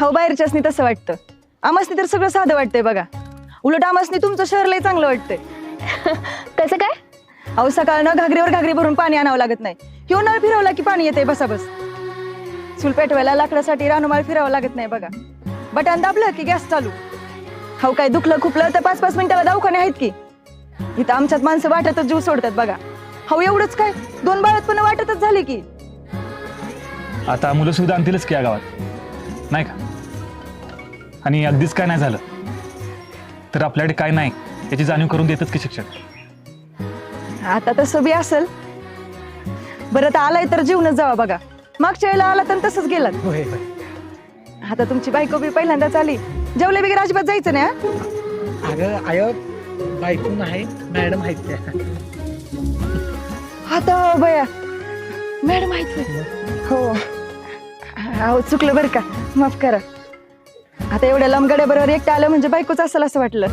हो बाहेरच्यासनी तसं वाटतं. आमासनी तर सगळं साधं वाटतंय बघा. उलट आमासनी तुमचं शहर लय चांगलं वाटतंय. कसं काय? अहो सकाळनं घागरीवर घागरी भरून पाणी आणावं लागत नाही. किंवा नळ फिरवला की पाणी येते बसा बस. चूल पेटवायला लाकडासाठी रानमाळ फिरावं लागत नाही बघा. बटन दाबलं की गॅस चालू. हो काय दुखलं खुपलं तर 5-5 मिनिटाला दवाखाने आहेत की. इथं आमच्यात माणसं वाटतच जीव सोडतात बघा. हो एवढंच काय 2 बाळत पण वाटतच झाली की. आता मुलं सुविधा आणतीलच की या गावात, नाही का? आणि अगदीच काय नाही झालं तर आपल्याकडे काय नाही याची जाणीव करून देतात की शिक्षक. आता तसं बी असेल. बरं तर आलाय तर जीवनच जावा बघा. मागच्या वेळेला आला तर तसंच गेलात. आता तुमची बायको बी पहिल्यांदाच आली. जेवले बिगर अजिबात जायचं नाही हा? अगं आय बायको नाही मॅडम आहेत त्या. आता बया मॅडम आहेत. हो अहो चुकलं बरं का, माफ करा. आता एवढ्या लांब गड्याबरोबर एकटं आलं म्हणजे बायकोच असेल असं वाटलं.